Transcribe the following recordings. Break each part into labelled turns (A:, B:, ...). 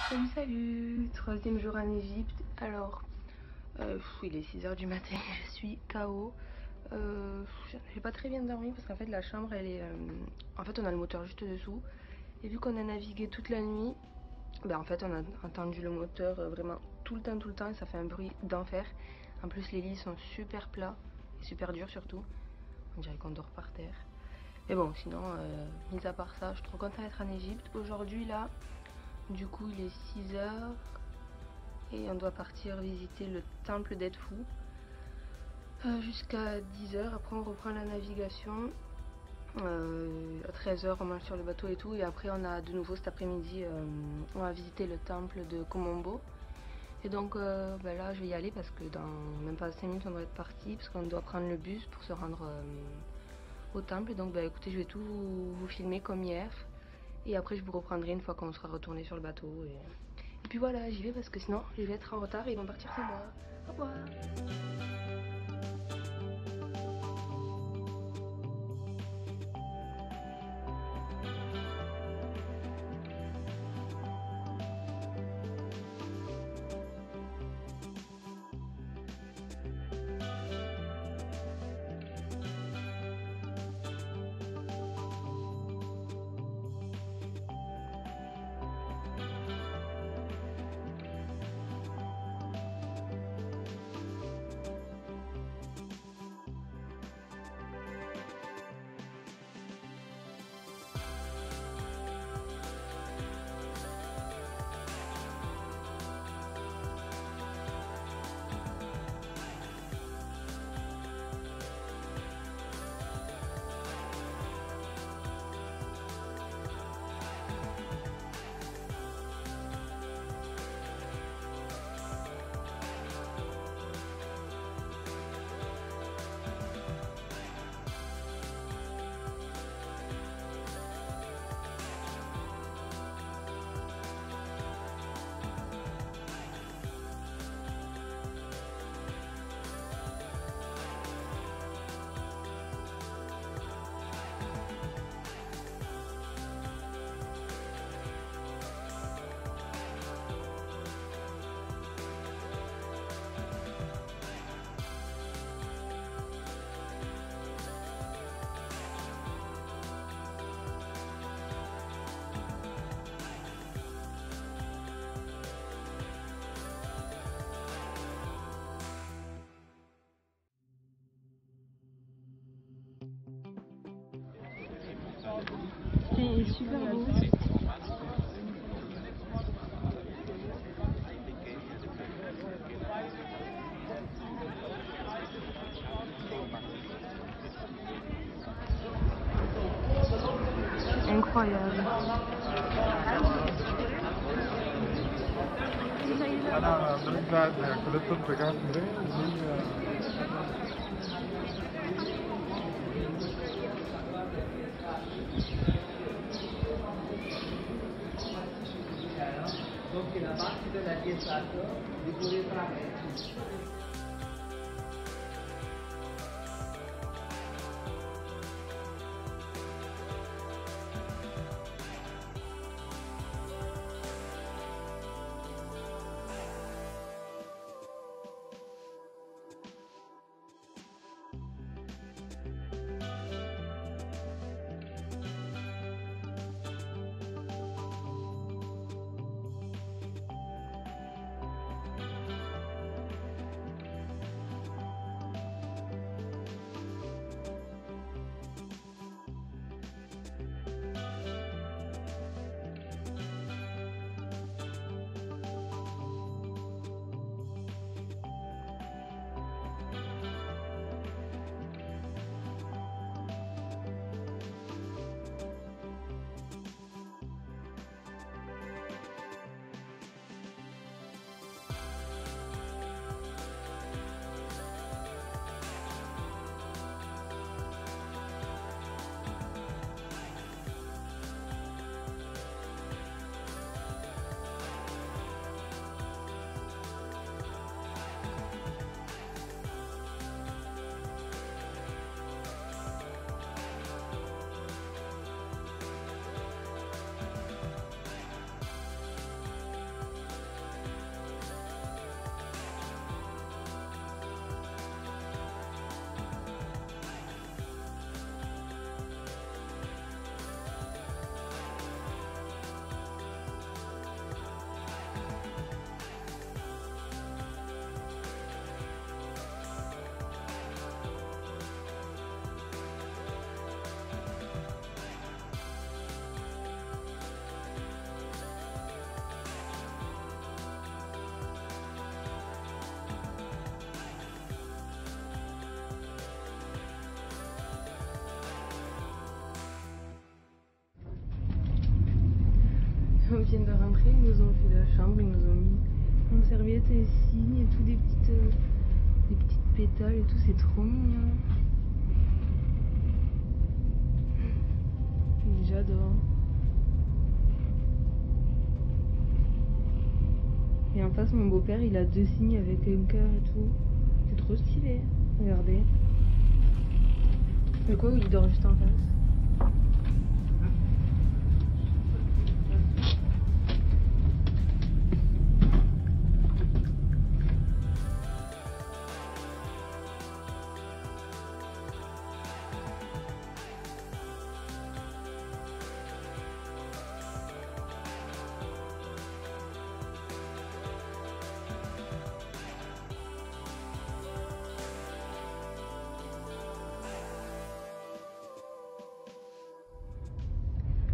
A: Salut, salut! Troisième jour en Égypte. Alors, il est 6 h du matin, je suis KO. J'ai pas très bien dormi parce qu'en fait, la chambre, elle est. En fait, on a le moteur juste dessous. Et vu qu'on a navigué toute la nuit, en fait, on a entendu le moteur vraiment tout le temps et ça fait un bruit d'enfer. En plus, les lits sont super plats et super durs surtout. On dirait qu'on dort par terre. Mais bon, sinon, mis à part ça, je suis trop contente d'être en Égypte. Aujourd'hui, là, du coup, il est 6 h et on doit partir visiter le temple d'Edfou jusqu'à 10 h. Après, on reprend la navigation. À 13 h, on mange sur le bateau et tout. Et après, on a de nouveau cet après-midi, on va visiter le temple de Komombo. Et donc là, je vais y aller parce que dans même pas 5 minutes, on doit être parti parce qu'on doit prendre le bus pour se rendre au temple. Et donc, écoutez, je vais tout vous filmer comme hier. Et après, je vous reprendrai une fois qu'on sera retourné sur le bateau. Et puis voilà, j'y vais parce que sinon, je vais être en retard et ils vont partir sans moi. Au revoir! C'est super beau. Incroyable.
B: أنا بالنسبة كل الطبقات
C: Donc la partie de la pièce à corps, vous pouvez travailler.
A: on vient de rentrer, ils nous ont fait la chambre, ils nous ont mis en serviette un signe et tout, des petites pétales et tout, c'est trop mignon. J'adore. Et en face, mon beau-père, il a 2 signes avec un cœur et tout. C'est trop stylé. Regardez. Mais quoi, il dort juste en face.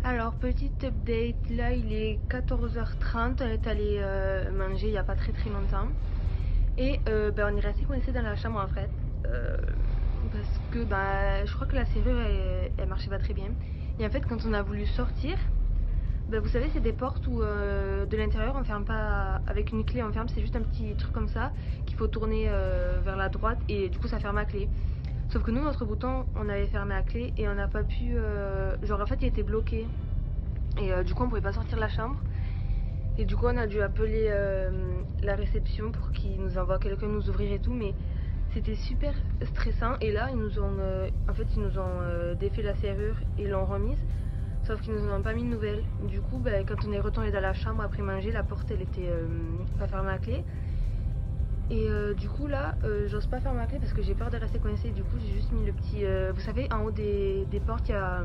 A: Alors, petite update, là il est 14h30, on est allé manger il n'y a pas très longtemps. Et on est resté coincé dans la chambre en fait. Parce que je crois que la serrure elle marchait pas très bien. Et en fait, quand on a voulu sortir, vous savez, c'est des portes où de l'intérieur on ferme pas avec une clé, on ferme, c'est juste un petit truc comme ça qu'il faut tourner vers la droite et du coup ça ferme à clé. Sauf que nous, notre bouton, on avait fermé à clé et on n'a pas pu... genre en fait il était bloqué. Et du coup on pouvait pas sortir de la chambre. Et du coup on a dû appeler la réception pour qu'ils nous envoient quelqu'un nous ouvrir et tout. Mais c'était super stressant. Et là ils nous ont défait la serrure et l'ont remise. Sauf qu'ils nous en ont pas mis de nouvelles. Du coup quand on est retourné dans la chambre après manger, la porte elle était pas fermée à clé. Et du coup là j'ose pas fermer ma clé parce que j'ai peur de rester coincée. Du coup j'ai juste mis le petit vous savez, en haut des portes il y a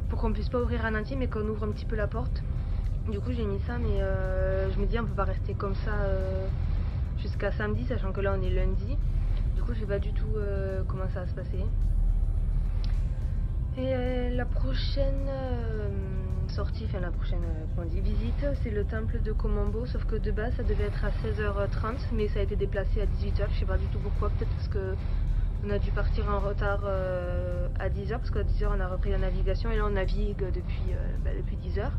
A: pour qu'on puisse pas ouvrir en entier mais qu'on ouvre un petit peu la porte. Du coup j'ai mis ça, mais je me dis on peut pas rester comme ça jusqu'à samedi, sachant que là on est lundi. Du coup je sais pas du tout comment ça va se passer. Et la prochaine sortie, enfin la prochaine visite, c'est le temple de Komombo, sauf que de base ça devait être à 16h30 mais ça a été déplacé à 18h, je sais pas du tout pourquoi, peut-être parce que on a dû partir en retard à 10h, parce qu'à 10h on a repris la navigation et là on navigue depuis 10h.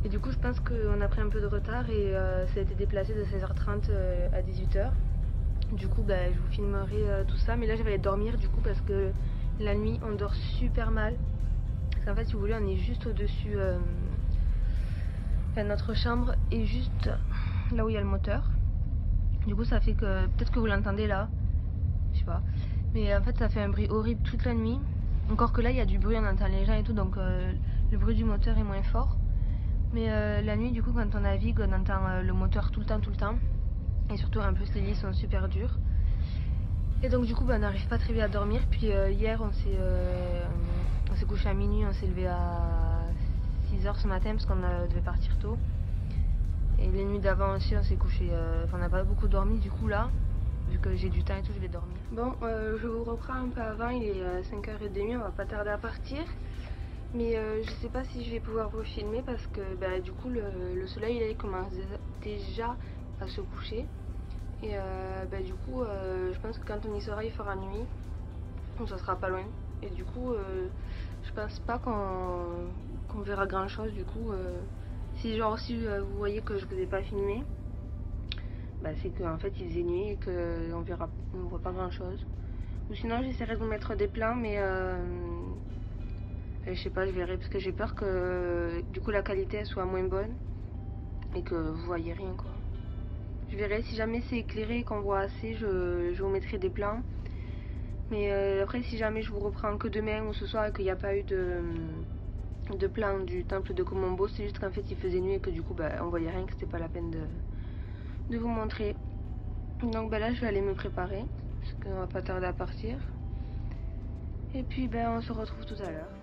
A: Et du coup je pense qu'on a pris un peu de retard et ça a été déplacé de 16h30 à 18h. Du coup je vous filmerai tout ça, mais là je vais aller dormir du coup parce que la nuit on dort super mal. Parce qu'en fait si vous voulez on est juste au-dessus, notre chambre est juste là où il y a le moteur. Du coup ça fait que, peut-être que vous l'entendez là, je sais pas, mais en fait ça fait un bruit horrible toute la nuit. Encore que là il y a du bruit, on entend les gens et tout, donc le bruit du moteur est moins fort. Mais la nuit du coup quand on navigue on entend le moteur tout le temps. Et surtout en plus les lits sont super durs. Et donc du coup on n'arrive pas très bien à dormir. Puis hier on s'est couché à minuit, on s'est levé à 6h ce matin parce qu'on devait partir tôt. Et les nuits d'avant aussi on s'est couché, on n'a pas beaucoup dormi. Du coup là, vu que j'ai du temps et tout, je vais dormir. Bon, je vous reprends un peu avant, il est 5h30, on va pas tarder à partir. Mais je sais pas si je vais pouvoir vous filmer parce que du coup le soleil il commence déjà à se coucher. Et du coup je pense que quand on y sera il fera nuit, donc ça sera pas loin. Et du coup je pense pas qu'on verra grand chose. Du coup si vous voyez que je vous ai pas filmé, c'est qu'en fait il faisait nuit et qu'on voit pas grand chose. Ou sinon j'essaierai de vous mettre des plans, mais je sais pas, je verrai parce que j'ai peur que du coup la qualité elle soit moins bonne et que vous voyez rien quoi. Je verrai, si jamais c'est éclairé et qu'on voit assez, je vous mettrai des plans. Mais après si jamais je vous reprends que demain ou ce soir et qu'il n'y a pas eu de plan du temple de Komombo, c'est juste qu'en fait il faisait nuit et que du coup on voyait rien, que c'était pas la peine de vous montrer. Donc là je vais aller me préparer parce qu'on va pas tarder à partir. Et puis on se retrouve tout à l'heure.